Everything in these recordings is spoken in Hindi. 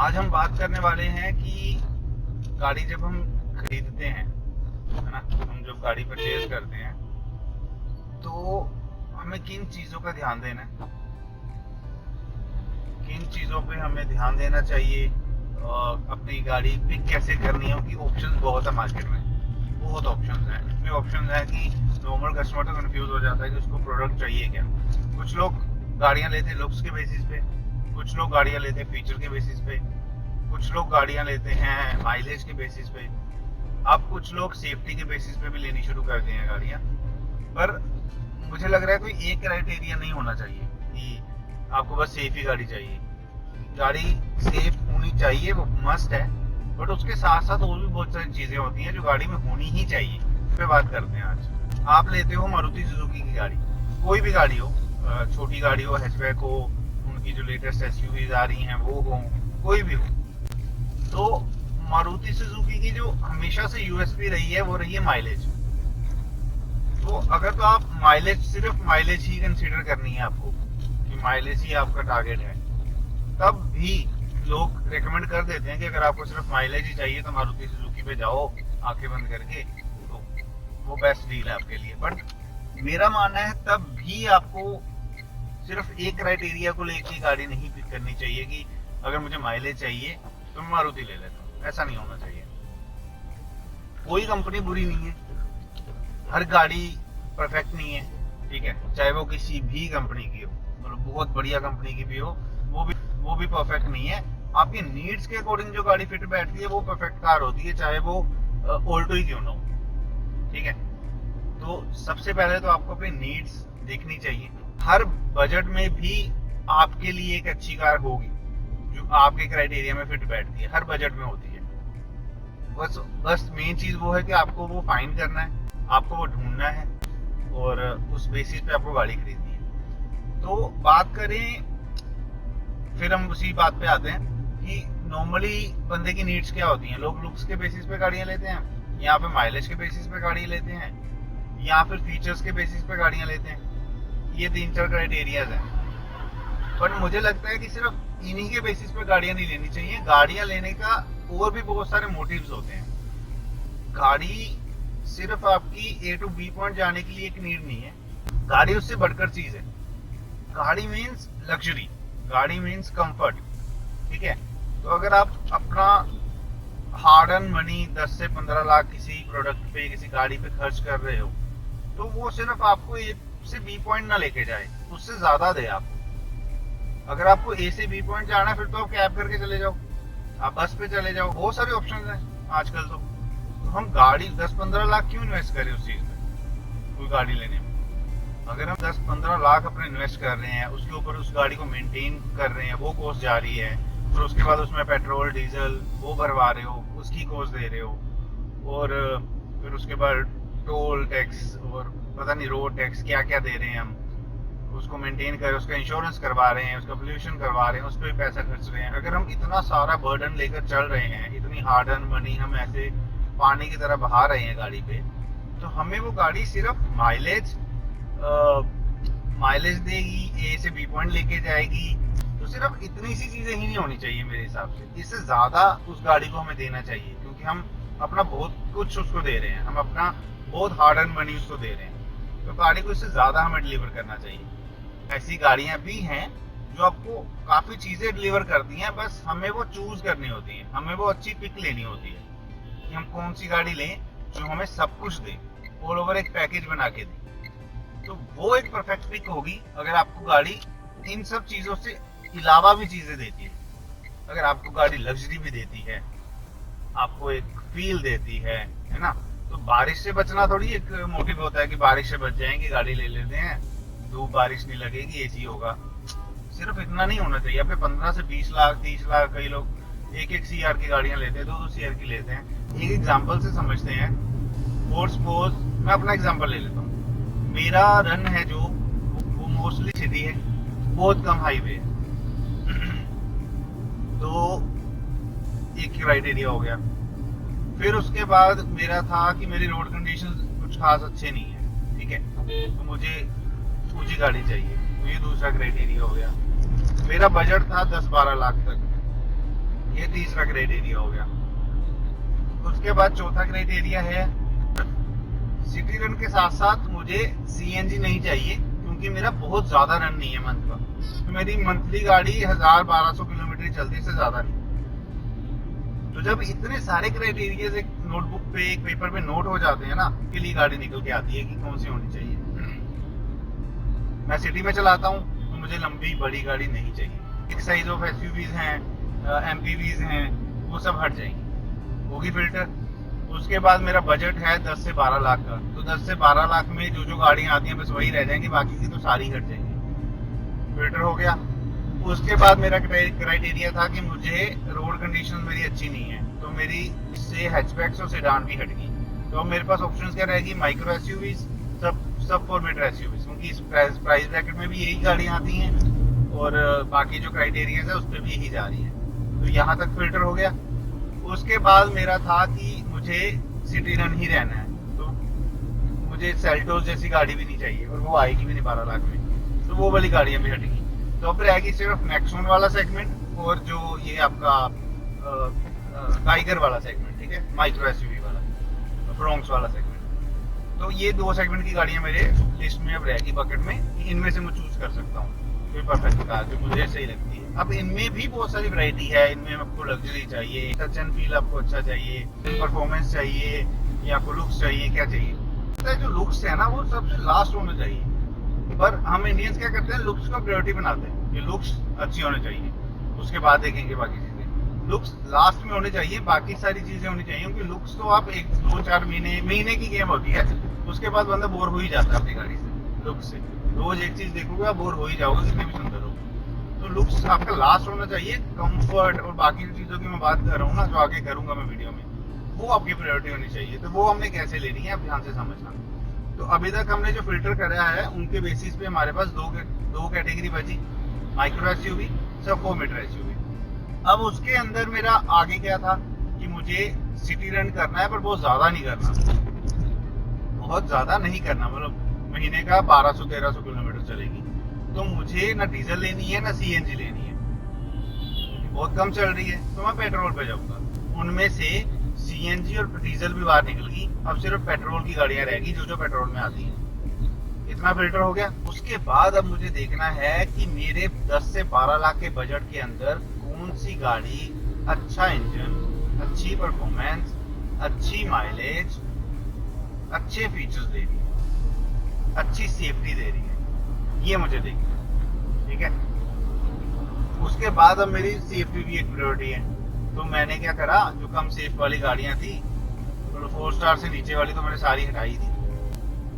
आज हम बात करने वाले हैं कि गाड़ी जब हम खरीदते हैं, है ना, हम जब गाड़ी परचेज करते हैं तो हमें किन चीज़ों का ध्यान देना है, किन चीज़ों पे हमें ध्यान देना चाहिए, अपनी गाड़ी पिक कैसे करनी है। उनकी ऑप्शंस बहुत है मार्केट में, बहुत ऑप्शंस हैं। इसमें ऑप्शंस हैं कि नॉर्मल कस्टमर तो कंफ्यूज हो जाता है कि उसको प्रोडक्ट चाहिए क्या। कुछ लोग गाड़ियाँ लेते हैं लुक्स के बेसिस पे, कुछ लोग गाड़ियाँ लेते हैं फीचर के बेसिस पे, कुछ लोग गाड़ियाँ लेते हैं माइलेज के बेसिस पे, अब कुछ लोग सेफ्टी के बेसिस पे भी लेनी शुरू कर दी हैं गाड़ियाँ। पर मुझे लग रहा है कोई एक क्राइटेरिया नहीं होना चाहिए कि आपको बस सेफ ही गाड़ी चाहिए। गाड़ी सेफ होनी चाहिए, वो मस्ट है, बट उसके साथ साथ और भी बहुत सारी चीजें होती हैं जो गाड़ी में होनी ही चाहिए। इस पे बात करते हैं आज। आप लेते हो मारुति सुजुकी की गाड़ी, कोई भी गाड़ी हो, छोटी गाड़ी हो, हैचबैक हो, उनकी जो लेटेस्ट एसयूवीज आ रही हैं वो हो, कोई भी हो, तो मारुति सुजुकी की जो हमेशा से यूएसपी रही है वो रही है माइलेज। तो अगर तो आप माइलेज, सिर्फ माइलेज ही कंसीडर करनी है आपको कि माइलेज ही आपका टारगेट है, तब भी लोग रेकमेंड कर देते हैं कि अगर आपको सिर्फ माइलेज ही चाहिए तो मारुति सुजुकी पे जाओ आंखें बंद करके, तो वो बेस्ट डील है आपके लिए। बट मेरा मानना है तब भी आपको सिर्फ एक क्राइटेरिया को लेके गाड़ी नहीं पिक करनी चाहिए कि अगर मुझे माइलेज चाहिए तो मैं मारुति ले लेता हूँ। ऐसा नहीं होना चाहिए। कोई कंपनी बुरी नहीं है, हर गाड़ी परफेक्ट नहीं है, ठीक है, चाहे वो किसी भी कंपनी की हो, मतलब बहुत बढ़िया कंपनी की भी हो, वो भी परफेक्ट नहीं है। आपकी नीड्स के अकॉर्डिंग जो गाड़ी फिट बैठती है वो परफेक्ट कार होती है, चाहे वो ऑल्टो ही क्यों ना हो, ठीक है। तो सबसे पहले तो आपको अपनी नीड्स देखनी चाहिए। हर बजट में भी आपके लिए एक अच्छी कार होगी जो आपके क्राइटेरिया में फिट बैठती है, हर बजट में होती है। बस मेन चीज वो है कि आपको वो फाइंड करना है, आपको वो ढूंढना है और उस बेसिस पे आपको गाड़ी खरीदनी है। तो बात करें, फिर हम उसी बात पे आते हैं कि नॉर्मली बंदे की नीड्स क्या होती हैं। लोग लुक्स के बेसिस पे गाड़ियां लेते हैं, या फिर माइलेज के बेसिस पे गाड़ी लेते हैं, या फिर फीचर्स के बेसिस पे गाड़ियां लेते हैं। ये 3-4 क्राइटेरियाज हैं। पर मुझे लगता है कि सिर्फ इन्हीं के बेसिस पे गाड़ियां नहीं लेनी चाहिए। गाड़ियां लेने का और भी बहुत सारे मोटिव्स होते हैं। गाड़ी सिर्फ आपकी ए टू बी पॉइंट जाने के लिए एक नीड नहीं है, गाड़ी उससे बढ़कर चीज है। गाड़ी मीन्स लग्जरी, गाड़ी मीन्स कंफर्ट, ठीक है। तो अगर आप अपना हार्ड अर्न मनी 10 से 15 लाख किसी प्रोडक्ट पे, किसी गाड़ी पे खर्च कर रहे हो, तो वो सिर्फ आपको ए से बी पॉइंट ना लेके जाए, उससे ज्यादा दे आपको। अगर आपको ए से बी पॉइंट जाना है फिर तो आप कैब करके चले जाओ, आप बस पे चले जाओ, बहुत सारे ऑप्शन हैं आजकल। तो हम गाड़ी 10-15 लाख क्यों इन्वेस्ट करें उस चीज में, कोई गाड़ी लेने में। अगर हम 10-15 लाख अपने इन्वेस्ट कर रहे हैं, उसके ऊपर उस गाड़ी को मेंटेन कर रहे हैं, वो कॉस्ट जा रही है, और उसके बाद उसमें पेट्रोल डीजल वो भरवा रहे हो, उसकी कॉस्ट दे रहे हो, और फिर उसके बाद टोल टैक्स और पता नहीं रोड टैक्स क्या क्या दे रहे हैं, हम उसको मेंटेन कर, उसका इंश्योरेंस करवा रहे हैं, उसका पोल्यूशन करवा रहे हैं, उस पर भी पैसा खर्च रहे हैं। अगर हम इतना सारा बर्डन लेकर चल रहे हैं, इतनी हार्ड अर्न मनी हम ऐसे पानी की तरह बहा रहे हैं गाड़ी पे, तो हमें वो गाड़ी सिर्फ माइलेज देगी, ए से बी पॉइंट लेके जाएगी, तो सिर्फ इतनी सी चीजें ही नहीं होनी चाहिए मेरे हिसाब से। इससे ज्यादा उस गाड़ी को हमें देना चाहिए, क्योंकि हम अपना बहुत कुछ उसको दे रहे हैं, हम अपना बहुत हार्ड अर्न मनी उसको दे रहे हैं, तो गाड़ी को इससे ज्यादा हमें डिलीवर करना चाहिए। ऐसी गाड़ियां भी हैं जो आपको काफी चीजें डिलीवर करती हैं, बस हमें वो चूज करनी होती है, हमें वो अच्छी पिक लेनी होती है कि हम कौन सी गाड़ी लें जो हमें सब कुछ दे, ऑल ओवर एक पैकेज बना के दे। तो वो एक परफेक्ट पिक होगी अगर आपको गाड़ी इन सब चीजों से अलावा भी चीजें देती है। अगर आपको गाड़ी लग्जरी भी देती है, आपको एक फील देती है ना। तो बारिश से बचना थोड़ी एक मोटिव होता है कि बारिश से बच जाएंगे, गाड़ी ले लेते हैं, धूप बारिश नहीं लगेगी, एसी होगा। सिर्फ इतना नहीं होना चाहिए। आपके 15 से 20 लाख 30 लाख, कई लोग 1-1 CR की गाड़ियां लेते हैं, 2-2 CR की लेते हैं। एक एग्जाम्पल से समझते हैं। फॉर सपोज मैं अपना एग्जाम्पल ले लेता हूँ। मेरा रन है जो वो मोस्टली सिटी है, बहुत कम हाईवे है। तो एक क्राइटेरिया हो गया। फिर उसके बाद मेरा था कि मेरी रोड कंडीशन कुछ खास अच्छे नहीं है, ठीक है, तो मुझे ऊंची गाड़ी चाहिए, तो ये दूसरा क्राइटेरिया हो गया। मेरा बजट था 10-12 लाख तक, ये तीसरा क्राइटेरिया हो गया। उसके बाद चौथा क्राइटेरिया है सिटी रन के साथ साथ मुझे सीएनजी नहीं चाहिए, क्योंकि मेरा बहुत ज्यादा रन नहीं है मंथ का। तो मेरी मंथली गाड़ी 1000-1200 किलोमीटर चलती, से ज्यादा नहीं। तो जब इतने सारे क्राइटेरिया एक नोटबुक पे, एक पेपर पे नोट हो जाते हैं ना, के लिए गाड़ी निकल के आती है कि कौन सी होनी चाहिए। मैं सिटी में चलाता हूँ तो मुझे लंबी बड़ी गाड़ी नहीं चाहिए। एक साइज ऑफ एसयूवीज हैं, एमपीवीज हैं, वो सब हट जाएंगी, होगी फिल्टर। उसके बाद मेरा बजट है 10 से 12 लाख का, तो 10 से 12 लाख में जो जो गाड़ियां आती हैं बस वही रह जाएंगी, बाकी की तो सारी हट जाएंगी। फिल्टर हो गया। उसके बाद मेरा क्राइटेरिया था कि मुझे रोड कंडीशन मेरी अच्छी नहीं है, तो मेरी इससे हैचबैक्स और सेडान भी हट गई। तो मेरे पास ऑप्शंस क्या रहेगी, माइक्रो एसयूवीज, सब 4 मीटर एसयूवीज, क्योंकि इस प्राइस ब्रैकेट में भी यही गाड़ियां आती हैं और बाकी जो क्राइटेरिया है उस पर भी यही जा रही है। तो यहाँ तक फिल्टर हो गया। उसके बाद मेरा था कि मुझे सिटी रन ही रहना है, तो मुझे सेल्टोस जैसी गाड़ी भी नहीं चाहिए, और वो आएगी भी नहीं 12 लाख में, तो वो वाली गाड़ियां भी हटेगी। तो अब रहेगी सिर्फ नेक्सॉन वाला सेगमेंट और जो ये आपका टाइगर वाला सेगमेंट, ठीक है, माइक्रो एसयूवी वाला, ब्रोंक्स वाला सेगमेंट। तो ये 2 सेगमेंट की गाड़ियां मेरे लिस्ट में अब रहेगी बकेट में, इनमें से मैं चूज कर सकता हूँ कोई परफेक्ट कार जो मुझे सही लगती है। अब इनमें भी बहुत सारी वैरायटी है, इनमें आपको लग्जरी चाहिए, टच एंड फील आपको अच्छा चाहिए, परफॉर्मेंस चाहिए, या आपको लुक्स चाहिए, क्या चाहिए। जो लुक्स है ना वो सबसे लास्ट होना चाहिए, पर हम इंडियंस क्या करते हैं, लुक्स को प्रायोरिटी बनाते हैं कि लुक्स अच्छी होनी चाहिए, उसके बाद देखेंगे बाकी चीजें। लुक्स लास्ट में होने चाहिए, बाकी सारी चीजें होनी चाहिए, क्योंकि लुक्स तो आप 1-2-4 महीने की गेम होती है, उसके बाद बंदा बोर हो ही जाता है अपनी गाड़ी से। लुक्स से रोज एक चीज देखोगे आप बोर हो ही जाओगे, कितने भी सुंदर हो। तो लुक्स आपका लास्ट होना चाहिए। कंफर्ट और बाकी चीजों की मैं बात कर रहा हूँ ना, जो आगे करूंगा मैं वीडियो में, वो आपकी प्रायोरिटी होनी चाहिए। तो वो हमने कैसे लेनी है, आप ध्यान से समझना। तो अभी तक हमने जो फिल्टर करा है उनके बेसिस पे हमारे पास दो कैटेगरी बची, माइक्रो एसयूवी, सब 4 मीटर एसयूवी। अब उसके अंदर मेरा आगे क्या था कि मुझे सिटी रन करना है, पर बहुत ज्यादा नहीं करना, बहुत ज्यादा नहीं करना, मतलब महीने का 1200-1300 किलोमीटर चलेगी। तो मुझे ना डीजल लेनी है ना सीएनजी लेनी है, बहुत कम चल रही है, तो मैं पेट्रोल पे जाऊंगा। उनमें से सीएनजी और डीजल भी बाहर निकल गई, अब सिर्फ पेट्रोल की गाड़ियां रहेगी जो पेट्रोल में आती हैं। इतना फिल्टर हो गया। उसके बाद अब मुझे देखना है कि मेरे 10 से 12 लाख के बजट के अंदर कौन सी गाड़ी अच्छा इंजन, अच्छी परफॉर्मेंस, अच्छी माइलेज, अच्छे फीचर्स दे रही है, अच्छी सेफ्टी दे रही है, ये मुझे देखना है, ठीक है। उसके बाद अब मेरी सेफ्टी भी एक प्रायोरिटी है, तो मैंने क्या करा, जो कम सेफ वाली गाड़ियां थी, तो 4 स्टार से नीचे वाली तो मैंने सारी हटाई थी।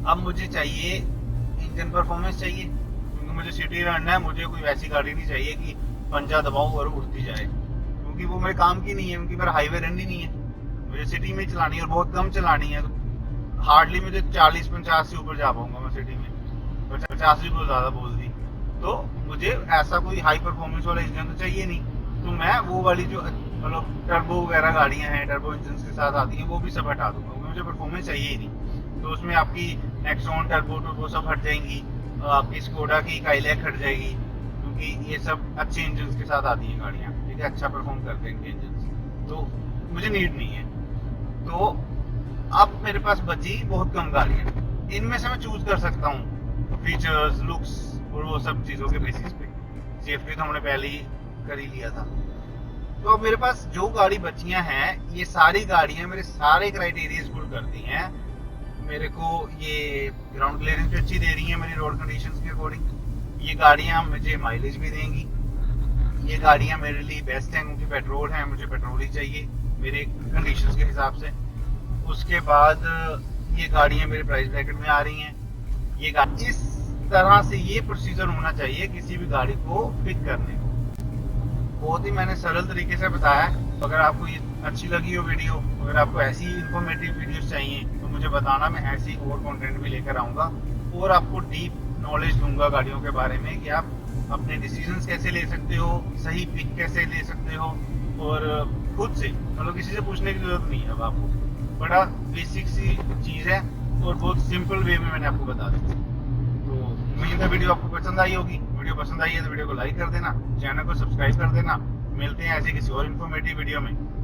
अब मुझे चाहिए इंजन परफॉर्मेंस चाहिए, क्योंकि मुझे सिटी रन है, मुझे कोई वैसी गाड़ी नहीं चाहिए कि पंजा दबाऊं और उड़ती जाए, क्योंकि वो मेरे काम की नहीं है, क्योंकि मेरा हाईवे रन ही नहीं है, मुझे सिटी में चलानी है और बहुत कम चलानी है। तो हार्डली मुझे 40-50 से ऊपर जा पाऊंगा मैं सिटी में, 50 भी बहुत ज्यादा बोल दी। तो मुझे ऐसा कोई हाई परफॉर्मेंस वाला इंजन तो चाहिए नहीं, तो मैं वो वाली जो मतलब टर्बो वगैरह गाड़ियां हैं, टर्बो इंजन के साथ आती हैं, वो भी सब हटा दूंगा, मुझे परफॉर्मेंस चाहिए ही नहीं। तो उसमें आपकी नेक्सॉन टर्बो सब हट जाएंगी, आपकी स्कोडा की काइलैक हट जाएगी, क्योंकि ये सब अच्छे इंजन के साथ आती हैं गाड़ियां, ठीक है, अच्छा परफॉर्म करते हैं इनके इंजन, तो मुझे नीड नहीं है। तो अब मेरे पास बची बहुत कम गाड़ियां, इनमें से मैं चूज कर सकता हूँ फीचर्स, लुक्स और वो सब चीजों के बेसिस पे। सेफ्टी तो हमने पहले ही कर ही लिया था। तो अब मेरे पास जो गाड़ी बचियां हैं, ये सारी गाड़ियां मेरे सारे क्राइटेरिया फुल करती हैं। मेरे को ये ग्राउंड क्लियरेंस भी अच्छी दे रही है मेरी रोड कंडीशंस के अकॉर्डिंग, ये गाड़ियां मुझे माइलेज भी देंगी, ये गाड़ियां मेरे लिए बेस्ट हैं, क्योंकि पेट्रोल है, मुझे पेट्रोल ही चाहिए मेरे कंडीशंस के हिसाब से। उसके बाद ये गाड़ियां मेरे प्राइस ब्रैकेट में आ रही हैं। ये इस तरह से ये प्रोसीजर होना चाहिए किसी भी गाड़ी को पिक करने को। बहुत ही मैंने सरल तरीके से बताया है। अगर आपको ये अच्छी लगी हो वीडियो, अगर आपको ऐसी इंफॉर्मेटिव वीडियोस चाहिए तो मुझे बताना, मैं ऐसी और कंटेंट भी लेकर आऊँगा और आपको डीप नॉलेज दूंगा गाड़ियों के बारे में, कि आप अपने डिसीजंस कैसे ले सकते हो, सही पिक कैसे ले सकते हो, और खुद से, मतलब किसी से पूछने की जरूरत नहीं है। अब आपको बड़ा बेसिक सी चीज़ है और बहुत सिंपल वे में मैंने आपको बता दी। तो उम्मीद है वीडियो आपको पसंद आई होगी। वीडियो पसंद आई है तो वीडियो को लाइक कर देना, चैनल को सब्सक्राइब कर देना। मिलते हैं ऐसे किसी और इन्फॉर्मेटिव वीडियो में।